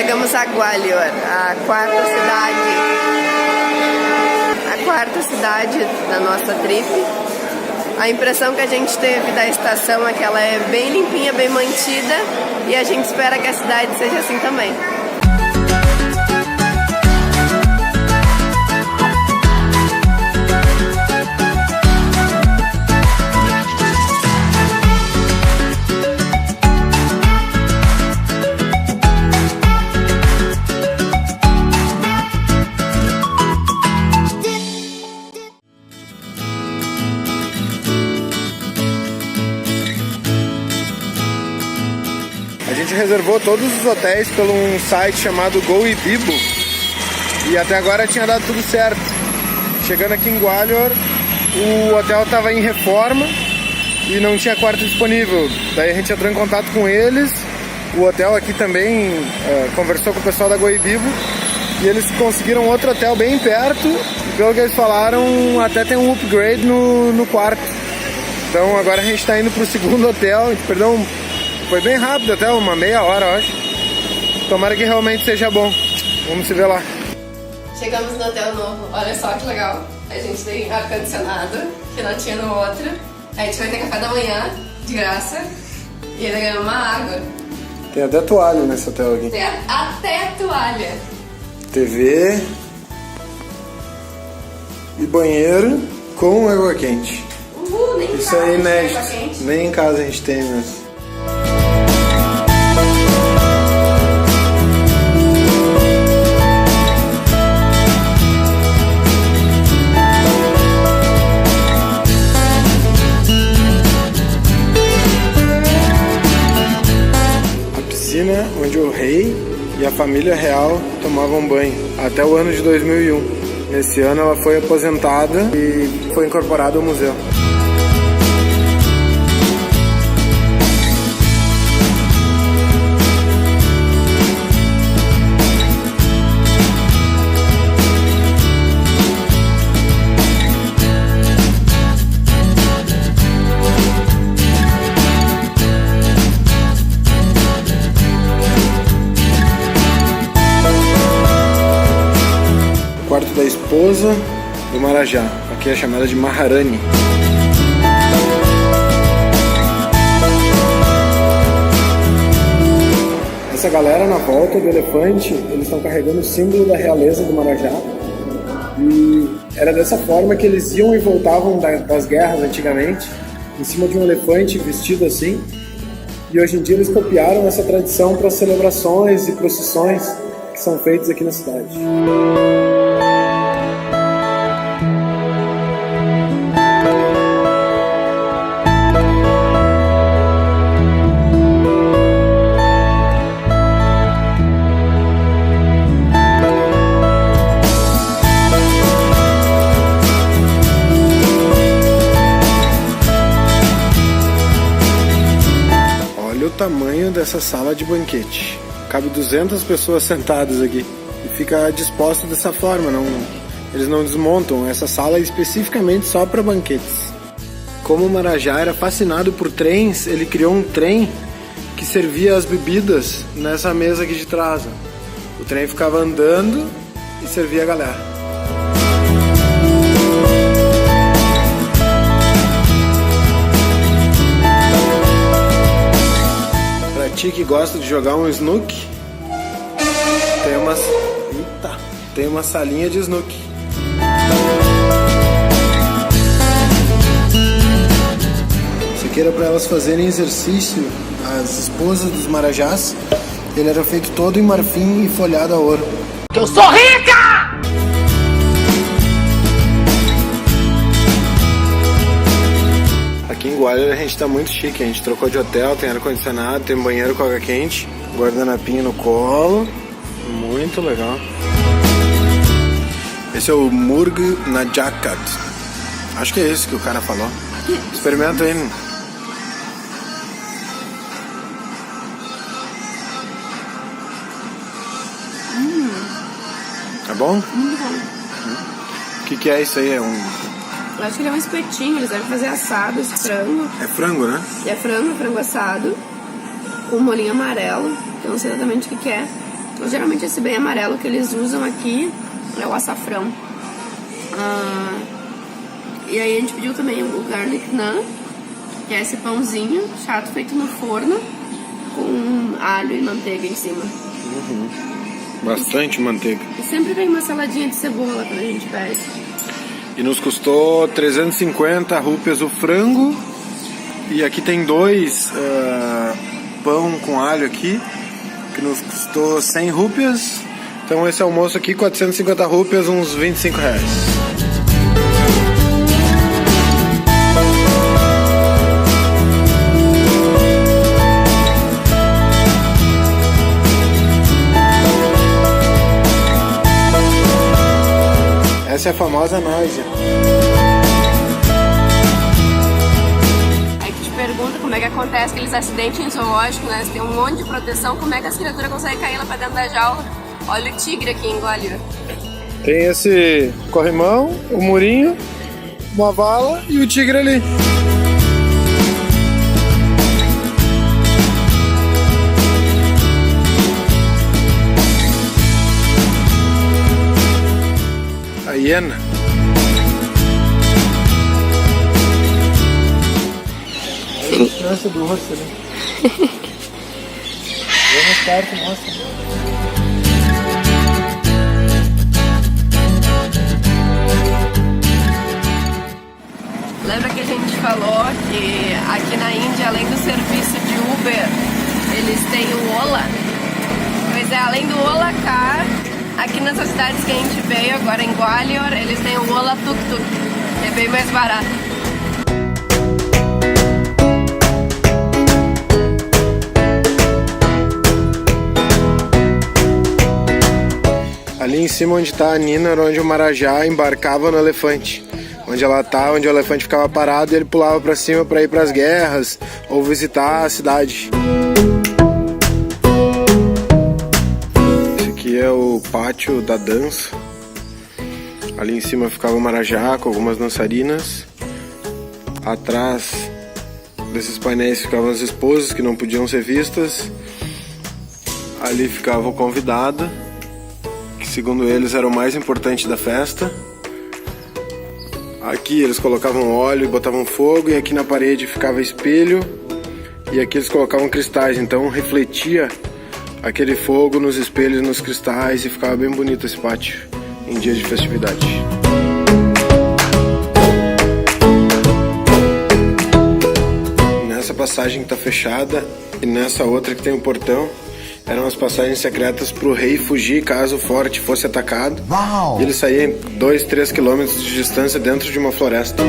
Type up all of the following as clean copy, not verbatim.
Chegamos a Gwalior, a quarta cidade da nossa trip. A impressão que a gente teve da estação é que ela é bem limpinha, bem mantida, e a gente espera que a cidade seja assim também. A gente reservou todos os hotéis pelo um site chamado Goibibo e até agora tinha dado tudo certo. Chegando aqui em Gwalior, o hotel estava em reforma e não tinha quarto disponível. Daí a gente entrou em contato com eles. O hotel aqui também conversou com o pessoal da Goibibo e eles conseguiram outro hotel bem perto. E pelo que eles falaram, até tem um upgrade no quarto. Então agora a gente está indo para o segundo hotel. A gente perdeu foi bem rápido, até uma meia hora, eu acho. Tomara que realmente seja bom. Vamos se ver lá. Chegamos no hotel novo. Olha só que legal. A gente tem ar-condicionado, que não tinha no outro. A gente vai ter café da manhã, de graça. E ainda ganhamos uma água. Tem até toalha nesse hotel aqui. Tem até toalha. TV. E banheiro com água quente. Nem isso é inédito. Nem em casa a gente tem mesmo. Onde o rei e a família real tomavam banho até o ano de 2001. Nesse ano ela foi aposentada e foi incorporada ao museu. Quarto da esposa do Marajá, aqui é chamada de Maharani. Essa galera na volta do elefante, eles estão carregando o símbolo da realeza do Marajá. E era dessa forma que eles iam e voltavam das guerras antigamente, em cima de um elefante vestido assim. E hoje em dia eles copiaram essa tradição para celebrações e procissões que são feitas aqui na cidade. Olha o tamanho dessa sala de banquete. Cabe 200 pessoas sentadas aqui. E fica disposta dessa forma. Eles não desmontam. Essa sala é especificamente só para banquetes. Como o Marajá era fascinado por trens, ele criou um trem que servia as bebidas nessa mesa aqui de trás. O trem ficava andando e servia a galera. Pra ti que gosta de jogar um snook, tem uma salinha de snook. Isso aqui era para elas fazerem exercício. As esposas dos Marajás, ele era feito todo em marfim e folhado a ouro. Que eu sou rica! Aqui em Gwalior a gente tá muito chique, a gente trocou de hotel, tem ar-condicionado, tem banheiro com água quente, guardanapinho no colo, muito legal. Esse é o Murg Najakat, acho que é esse que o cara falou. Experimenta aí. Tá bom? Muito bom. O que é isso aí? É um... Eu acho que ele é um espetinho, eles devem fazer assado esse frango. É frango, né? É frango assado, com molhinho amarelo, que eu não sei exatamente o que é. Geralmente esse bem amarelo que eles usam aqui é o açafrão. E aí a gente pediu também o garlic naan, que é esse pãozinho chato feito no forno com alho e manteiga em cima. Bastante manteiga. E sempre vem uma saladinha de cebola quando a gente pede. E nos custou 350 rúpias o frango. E aqui tem dois pão com alho aqui, que nos custou 100 rúpias. Então esse almoço aqui, 450 rúpias, uns 25 reais. Essa é a famosa náusea. Aí tu te pergunta como é que acontece aqueles acidentes em zoológico, né? Tem um monte de proteção, como é que as criaturas conseguem cair lá pra dentro da jaula? Olha o tigre aqui em Gwalior. Tem esse corrimão, o murinho, uma vala e o tigre ali. A hiena. Nossa, do rosto ali. Vamos perto, mostra. Lembra que a gente falou que aqui na Índia, além do serviço de Uber, eles têm o Ola? Pois é, além do Ola Car, aqui nessas cidades que a gente veio, agora em Gwalior, eles têm o Ola Tuk Tuk, que é bem mais barato. Ali em cima onde está a Nina era onde o Marajá embarcava no elefante. Onde ela tá, onde o elefante ficava parado e ele pulava para cima para ir para as guerras ou visitar a cidade. Esse aqui é o pátio da dança. Ali em cima ficava o Marajá com algumas dançarinas. Atrás desses painéis ficavam as esposas que não podiam ser vistas. Ali ficava o convidado, que segundo eles era o mais importante da festa. Aqui eles colocavam óleo e botavam fogo, e aqui na parede ficava espelho, e aqui eles colocavam cristais, então refletia aquele fogo nos espelhos, nos cristais, e ficava bem bonito esse pátio em dias de festividade. Nessa passagem que está fechada e nessa outra que tem um portão, eram as passagens secretas para o rei fugir caso o forte fosse atacado. Uau! E ele saía em 2-3 quilômetros de distância dentro de uma floresta.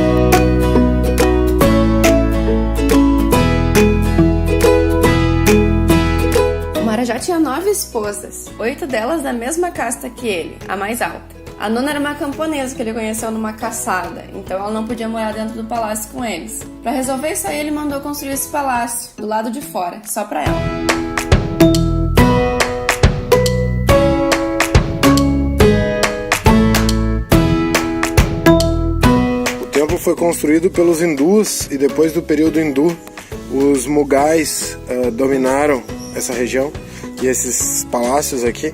O Marajá tinha 9 esposas, 8 delas da mesma casta que ele, a mais alta. A nona era uma camponesa que ele conheceu numa caçada, então ela não podia morar dentro do palácio com eles. Para resolver isso aí, ele mandou construir esse palácio, do lado de fora, só para ela. Foi construído pelos hindus e depois do período hindu os mugais dominaram essa região e esses palácios aqui.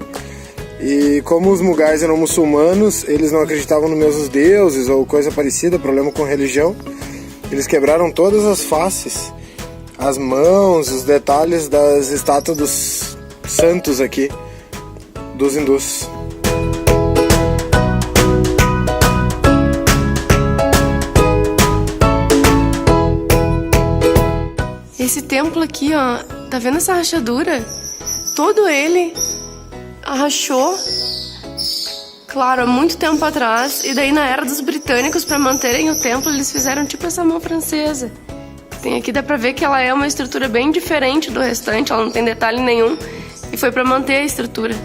E como os mugais eram muçulmanos, eles não acreditavam nos mesmos deuses ou coisa parecida, problema com religião. Eles quebraram todas as faces, as mãos, os detalhes das estátuas dos santos aqui dos hindus. Esse templo aqui, ó, tá vendo essa rachadura? Todo ele rachou, claro, há muito tempo atrás, e daí na era dos britânicos, para manterem o templo, eles fizeram tipo essa mão francesa. Tem aqui, dá pra ver que ela é uma estrutura bem diferente do restante, ela não tem detalhe nenhum, e foi para manter a estrutura.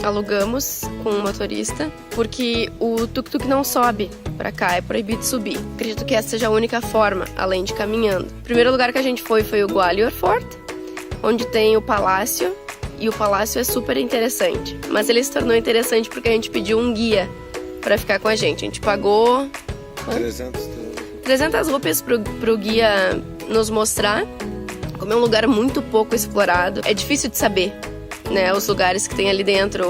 Alugamos com um motorista, porque o tuk-tuk não sobe. Pra cá é proibido subir. Acredito que essa seja a única forma, além de caminhando. O primeiro lugar que a gente foi o Gwalior Fort, onde tem o palácio. E o palácio é super interessante. Mas ele se tornou interessante porque a gente pediu um guia pra ficar com a gente. A gente pagou 300 rupias pro guia nos mostrar. Como é um lugar muito pouco explorado, é difícil de saber, né, os lugares que tem ali dentro,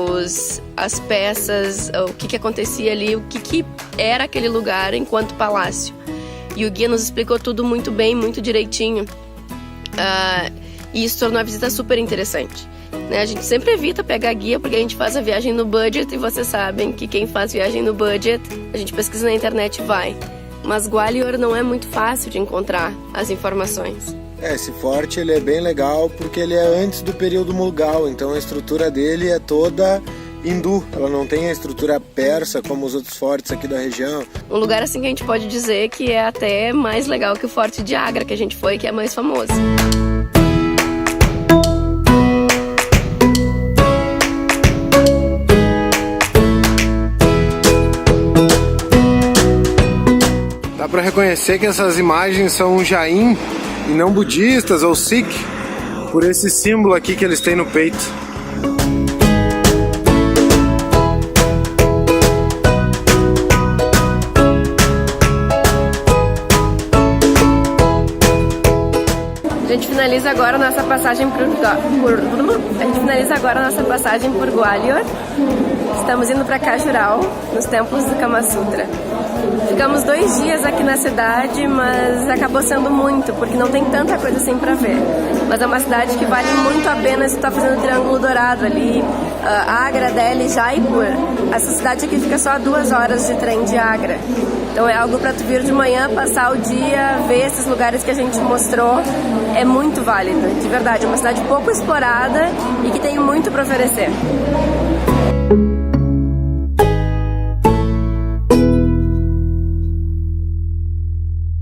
as peças, o que acontecia ali, o que era aquele lugar enquanto palácio. E o guia nos explicou tudo muito bem, muito direitinho. E isso tornou a visita super interessante. Né? A gente sempre evita pegar guia porque a gente faz a viagem no budget, e vocês sabem que quem faz viagem no budget, a gente pesquisa na internet e vai. Mas Gwalior não é muito fácil de encontrar as informações. Esse forte ele é bem legal porque ele é antes do período Mughal, então a estrutura dele é toda hindu, ela não tem a estrutura persa como os outros fortes aqui da região. Um lugar assim que a gente pode dizer que é até mais legal que o Forte de Agra que a gente foi, que é mais famoso. Dá para reconhecer que essas imagens são Jain e não budistas ou Sikh, por esse símbolo aqui que eles têm no peito. A gente finaliza agora a nossa passagem por Gwalior. Estamos indo para Khajuraho, nos templos do Kama Sutra. Ficamos 2 dias aqui na cidade, mas acabou sendo muito, porque não tem tanta coisa assim pra ver. Mas é uma cidade que vale muito a pena se tu tá fazendo o Triângulo Dourado ali, Agra, Delhi, Jaipur. Essa cidade aqui fica só a 2 horas de trem de Agra. Então é algo pra tu vir de manhã, passar o dia, ver esses lugares que a gente mostrou. É muito válido, de verdade. É uma cidade pouco explorada e que tem muito pra oferecer.